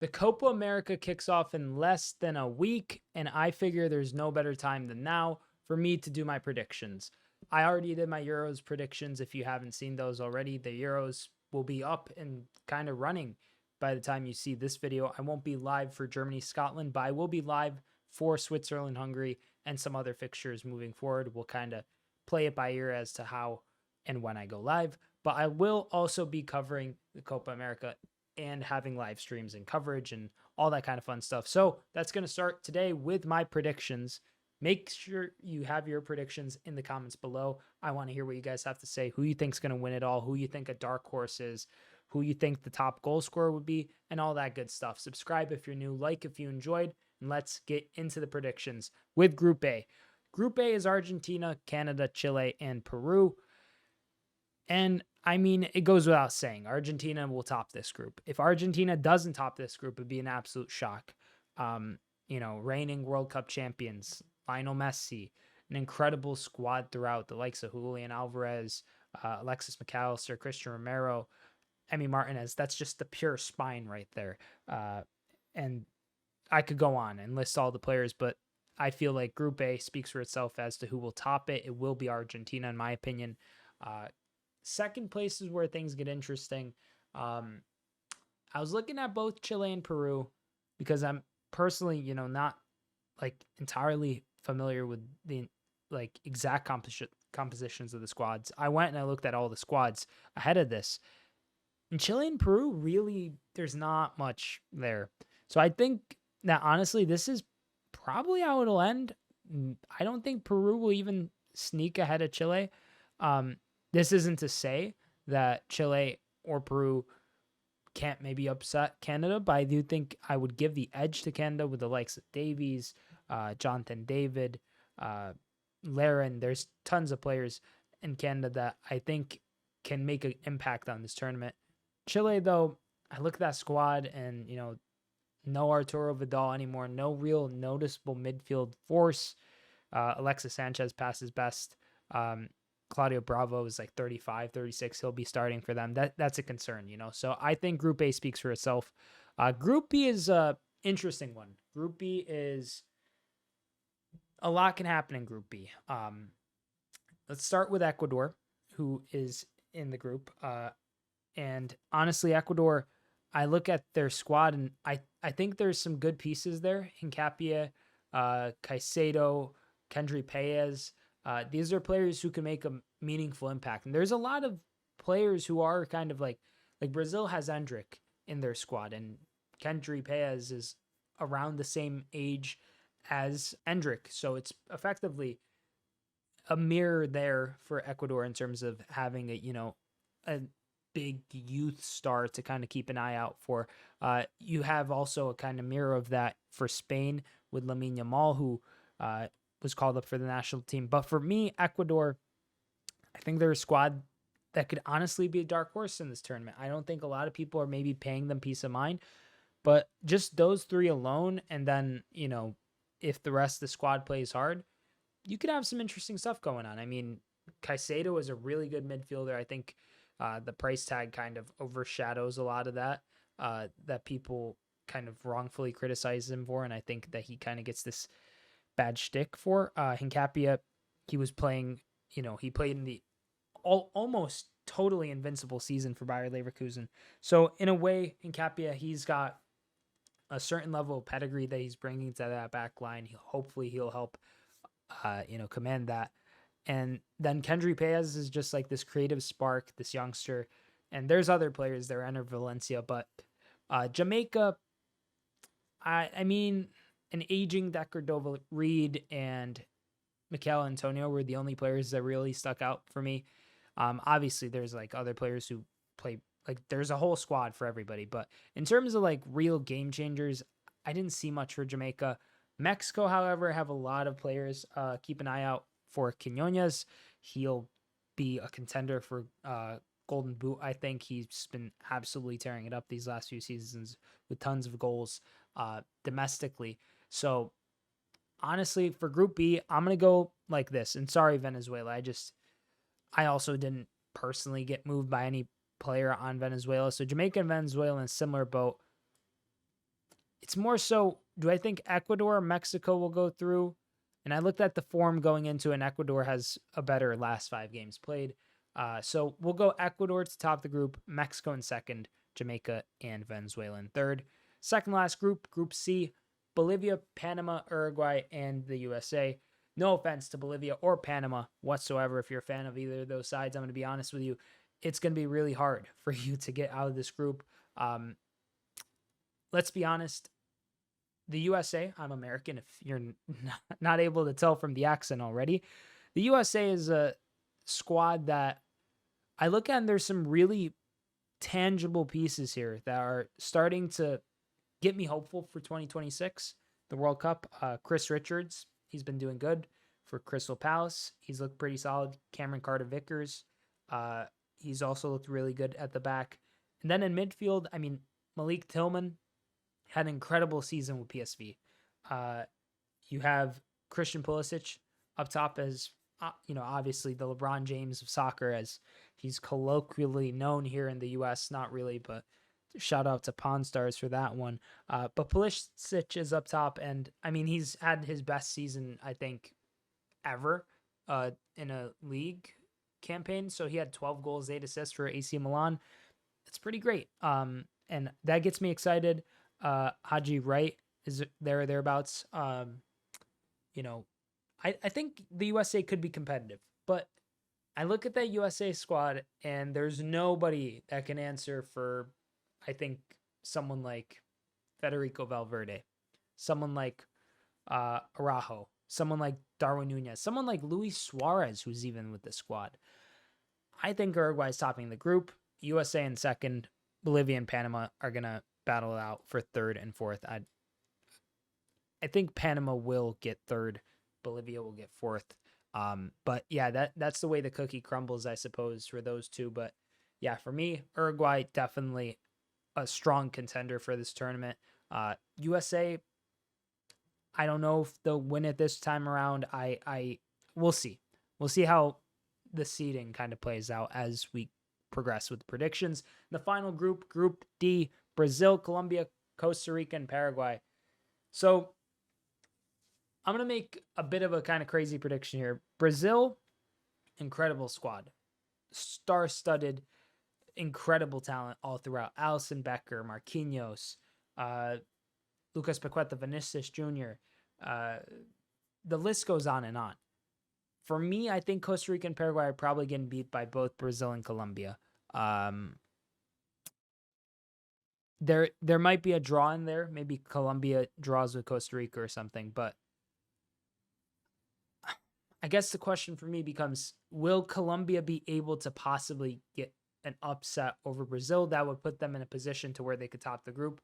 The Copa America kicks off in less than a week, and I figure there's no better time than now for me to do my predictions. I already did my Euros predictions. If you haven't seen those already, the Euros will be up and kind of running by the time you see this video. I won't be live for Germany, Scotland, but I will be live for Switzerland, Hungary, and some other fixtures moving forward. We'll kind of play it by ear as to how and when I go live. But I will also be covering the Copa America and having live streams and coverage and all that kind of fun stuff. So that's going to start today with my predictions. Make sure you have your predictions in the comments below. I want to hear what you guys have to say, who you think is going to win it all, who you think a dark horse is, who you think the top goal scorer would be, and all that good stuff. Subscribe if you're new, like if you enjoyed, and let's get into the predictions with Group A. Group A is Argentina, Canada, Chile, and Peru. And I mean, it goes without saying, Argentina will top this group. If Argentina doesn't top this group, it'd be an absolute shock. Reigning World Cup champions, Lionel Messi, an incredible squad throughout, the likes of Julian Alvarez, Alexis McAllister, Christian Romero, Emi Martinez. That's just the pure spine right there. And I could go on and list all the players, but I feel like Group A speaks for itself as to who will top it. It will be Argentina, in my opinion. Second place is where things get interesting. I was looking at both Chile and Peru because I'm personally, not like entirely familiar with the like exact compositions of the squads. I went and I looked at all the squads ahead of this. In Chile and Peru, really, there's not much there. So I think that honestly, this is probably how it'll end. I don't think Peru will even sneak ahead of Chile. This isn't to say that Chile or Peru can't maybe upset Canada, but I do think I would give the edge to Canada with the likes of Davies, Jonathan David, Laren. There's tons of players in Canada that I think can make an impact on this tournament. Chile, though, I look at that squad and, no Arturo Vidal anymore, no real noticeable midfield force. Alexis Sanchez passes best. Claudio Bravo is like 35, 36. He'll be starting for them. That's a concern, So I think Group A speaks for itself. Group B is a interesting one. Group B is a lot can happen in Group B. Let's start with Ecuador, who is in the group. And honestly, Ecuador, I look at their squad and I think there's some good pieces there. Hincapie, Caicedo, Kendry, Paez. These are players who can make a meaningful impact. And there's a lot of players who are kind of like Brazil has Endrick in their squad, and Kendry Paez is around the same age as Endrick. So it's effectively a mirror there for Ecuador in terms of having a big youth star to kind of keep an eye out for. You have also a kind of mirror of that for Spain with Lamine Yamal, who was called up for the national team. But for me, Ecuador, I think they're a squad that could honestly be a dark horse in this tournament. I don't think a lot of people are maybe paying them peace of mind, but just those three alone, and then, if the rest of the squad plays hard, you could have some interesting stuff going on. I mean, Caicedo is a really good midfielder. I think the price tag kind of overshadows a lot of that people kind of wrongfully criticize him for, and I think that he kind of gets this bad shtick for. Hincapie, he was playing, he played in the almost totally invincible season for Bayer Leverkusen. So in a way, Hincapie, he's got a certain level of pedigree that he's bringing to that back line. Hopefully he'll help, command that. And then Kendry Paez is just like this creative spark, this youngster. And there's other players there, Enter Valencia, but Jamaica, I mean, an aging Decker Reed and Mikel Antonio were the only players that really stuck out for me. Obviously, there's like other players who play, like there's a whole squad for everybody. But in terms of like real game changers, I didn't see much for Jamaica. Mexico, however, have a lot of players. Keep an eye out for Quinones. He'll be a contender for Golden Boot. I think he's been absolutely tearing it up these last few seasons with tons of goals domestically. So honestly, for Group B, I'm going to go like this. And sorry, Venezuela. I also didn't personally get moved by any player on Venezuela. So Jamaica and Venezuela in a similar boat. it's more so, do I think Ecuador or Mexico will go through? And I looked at the form going into it, and Ecuador has a better last 5 games played. So we'll go Ecuador to top the group, Mexico in second, Jamaica and Venezuela in third. Second last group, Group C, Bolivia, Panama, Uruguay, and the USA. No offense to Bolivia or Panama whatsoever. If you're a fan of either of those sides, I'm going to be honest with you. It's going to be really hard for you to get out of this group. Let's be honest. The USA, I'm American if you're not able to tell from the accent already. The USA is a squad that I look at, and there's some really tangible pieces here that are starting to get me hopeful for 2026, the World Cup. Chris Richards, he's been doing good for Crystal Palace. He's looked pretty solid. Cameron Carter-Vickers, he's also looked really good at the back. And then in midfield, I mean, Malik Tillman had an incredible season with PSV. You have Christian Pulisic up top as, obviously the LeBron James of soccer, as he's colloquially known here in the U.S. Not really, but shout out to Pawn Stars for that one. But Pulisic is up top, and I mean, he's had his best season, I think, ever in a league campaign. So he had 12 goals, 8 assists for AC Milan. It's pretty great. And that gets me excited. Haji Wright is there or thereabouts. I think the USA could be competitive, but I look at that USA squad and there's nobody that can answer for, I think, someone like Federico Valverde, someone like Araujo, someone like Darwin Nunez, someone like Luis Suarez, who's even with the squad. I think Uruguay's topping the group. USA in second. Bolivia and Panama are going to battle it out for third and fourth. I think Panama will get third. Bolivia will get fourth. But yeah, that's the way the cookie crumbles, I suppose, for those two. But yeah, for me, Uruguay definitely a strong contender for this tournament. USA, I don't know if they'll win it this time around. We'll see. We'll see how the seeding kind of plays out as we progress with predictions. The final group, Group D, Brazil, Colombia, Costa Rica, and Paraguay. So I'm going to make a bit of a kind of crazy prediction here. Brazil, incredible squad. Star-studded, incredible talent all throughout. Alisson Becker, Marquinhos, Lucas Paqueta, Vinicius Jr. The list goes on and on. For me, I think Costa Rica and Paraguay are probably getting beat by both Brazil and Colombia. There might be a draw in there. Maybe Colombia draws with Costa Rica or something. But I guess the question for me becomes, will Colombia be able to possibly get an upset over Brazil that would put them in a position to where they could top the group?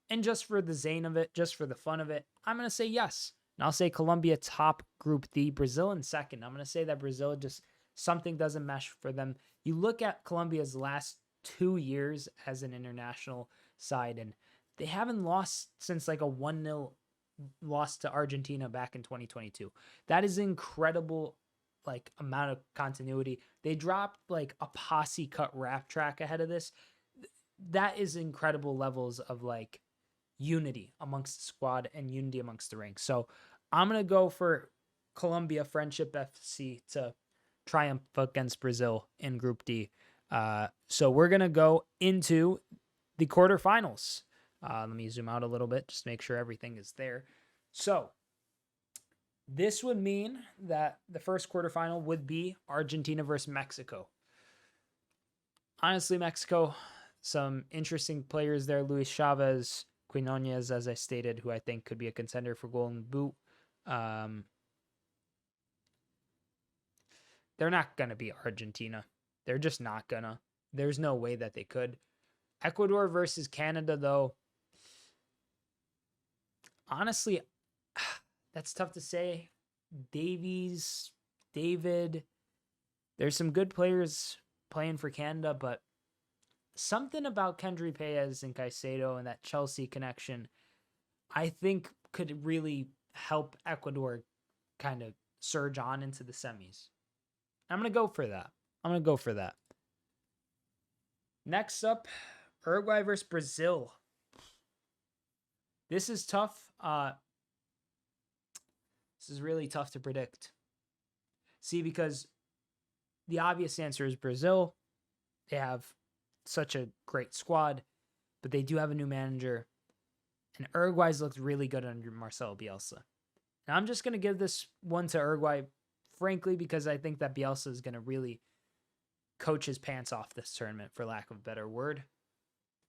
And just for the zane of it, just for the fun of it, I'm going to say yes. And I'll say Colombia top Group D, Brazil in second. I'm going to say that Brazil just, something doesn't mesh for them. You look at Colombia's last 2 years as an international side, and they haven't lost since like a 1-0 loss to Argentina back in 2022. That is incredible, like, amount of continuity. They dropped like a posse cut rap track ahead of this. That is incredible levels of like unity amongst the squad and unity amongst the ranks. So I'm going to go for Colombia Friendship FC to triumph against Brazil in Group D. So we're going to go into the quarterfinals. Let me zoom out a little bit, just make sure everything is there. So this would mean that the first quarterfinal would be Argentina versus Mexico. Honestly, Mexico, some interesting players there. Luis Chavez, Quinones, as I stated, who I think could be a contender for Golden Boot. They're not going to be Argentina. They're just not going to. There's no way that they could. Ecuador versus Canada, though. Honestly, that's tough to say. David, there's some good players playing for Canada, but something about Kendry, Paez, and Sedo and that Chelsea connection, I think could really help Ecuador kind of surge on into the semis. I'm going to go for that. Next up, Uruguay versus Brazil. This is tough. This is really tough to predict. See, because the obvious answer is Brazil. They have such a great squad, but they do have a new manager. And Uruguay's looked really good under Marcelo Bielsa. And I'm just going to give this one to Uruguay, frankly, because I think that Bielsa is going to really coach his pants off this tournament, for lack of a better word.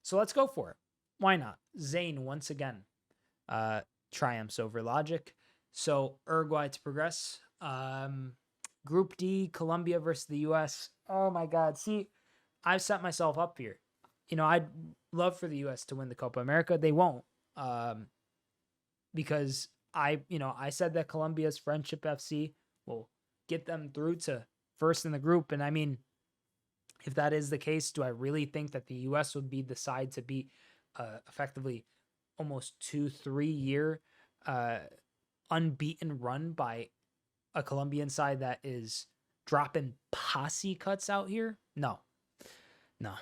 So let's go for it. Why not? Zane, once again, triumphs over logic. So Uruguay to progress. Group D, Colombia versus the U.S. Oh, my God. See, I've set myself up here. I'd love for the U.S. to win the Copa America. They won't. Because I said that Colombia's Friendship FC will get them through to first in the group. And I mean, if that is the case, do I really think that the U.S. would be the side to beat effectively almost 2-3 year unbeaten run by a Colombian side that is dropping posse cuts out here? No,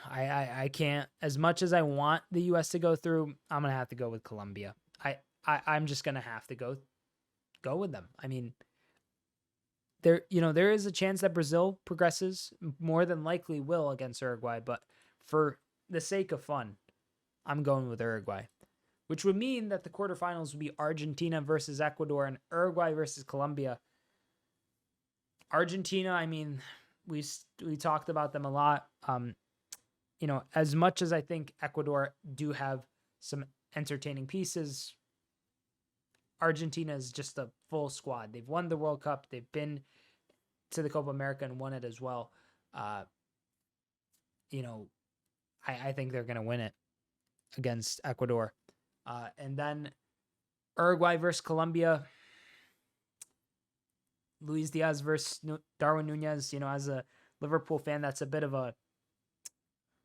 I can't. As much as I want the U.S. to go through, I'm gonna have to go with Colombia. I'm just gonna have to go with them. I mean, there is a chance that Brazil progresses, more than likely will, against Uruguay, but for the sake of fun, I'm going with Uruguay, which would mean that the quarterfinals would be Argentina versus Ecuador and Uruguay versus Colombia. Argentina, I mean, we talked about them a lot. As much as I think Ecuador do have some entertaining pieces, Argentina is just a full squad. They've won the World Cup. They've been to the Copa America and won it as well. I think they're going to win it against Ecuador. And then Uruguay versus Colombia. Luis Diaz versus Darwin Nunez. As a Liverpool fan, that's a bit of a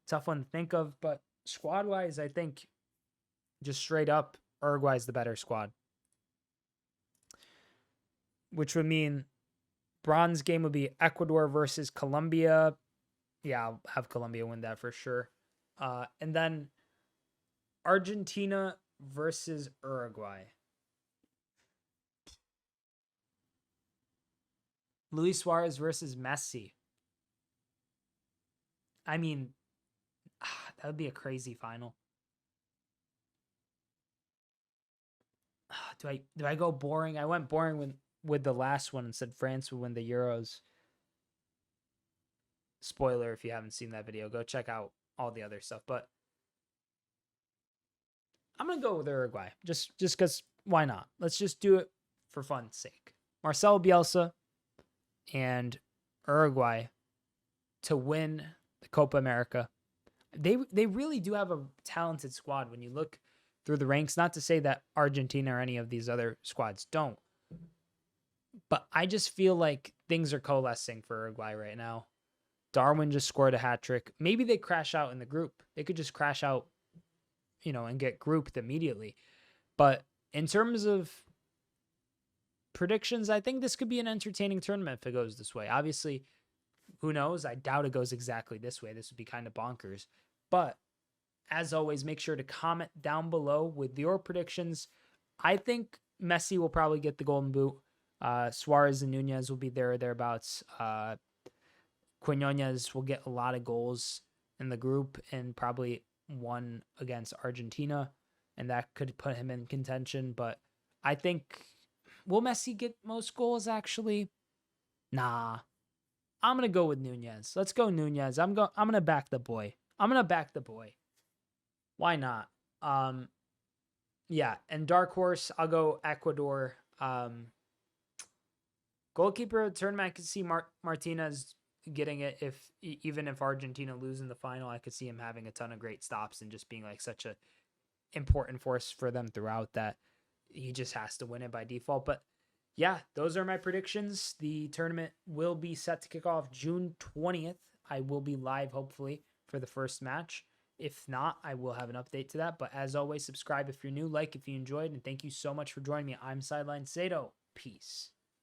tough one to think of. But squad-wise, I think just straight up, Uruguay's the better squad. Which would mean bronze game would be Ecuador versus Colombia. Yeah, I'll have Colombia win that for sure. And then Argentina versus Uruguay. Luis Suarez versus Messi. I mean, that would be a crazy final. Do I go boring? I went boring with the last one and said France would win the Euros. Spoiler, if you haven't seen that video, go check out all the other stuff. But I'm going to go with Uruguay. Just because, why not? Let's just do it for fun's sake. Marcelo Bielsa and Uruguay to win the Copa America. They really do have a talented squad when you look through the ranks. Not to say that Argentina or any of these other squads don't. But I just feel like things are coalescing for Uruguay right now. Darwin just scored a hat trick. Maybe they crash out in the group. They could just crash out, and get grouped immediately. But in terms of predictions, I think this could be an entertaining tournament if it goes this way. Obviously, who knows? I doubt it goes exactly this way. This would be kind of bonkers. But as always, make sure to comment down below with your predictions. I think Messi will probably get the golden boot. Suarez and Nunez will be there or thereabouts. Quinones will get a lot of goals in the group and probably one against Argentina, and that could put him in contention. But I think, will Messi get most goals actually? Nah. I'm going to go with Nunez. Let's go Nunez. I'm going to back the boy. Why not? Yeah, and dark horse, I'll go Ecuador. Goalkeeper of the tournament, I could see Martinez getting it even if Argentina lose in the final. I could see him having a ton of great stops and just being like such a important force for them throughout that he just has to win it by default. But yeah, those are my predictions. The tournament will be set to kick off June 20th. I will be live, hopefully, for the first match. If not, I will have an update to that. But as always, subscribe if you're new, like if you enjoyed, and thank you so much for joining me. I'm Sideline Sedo. Peace.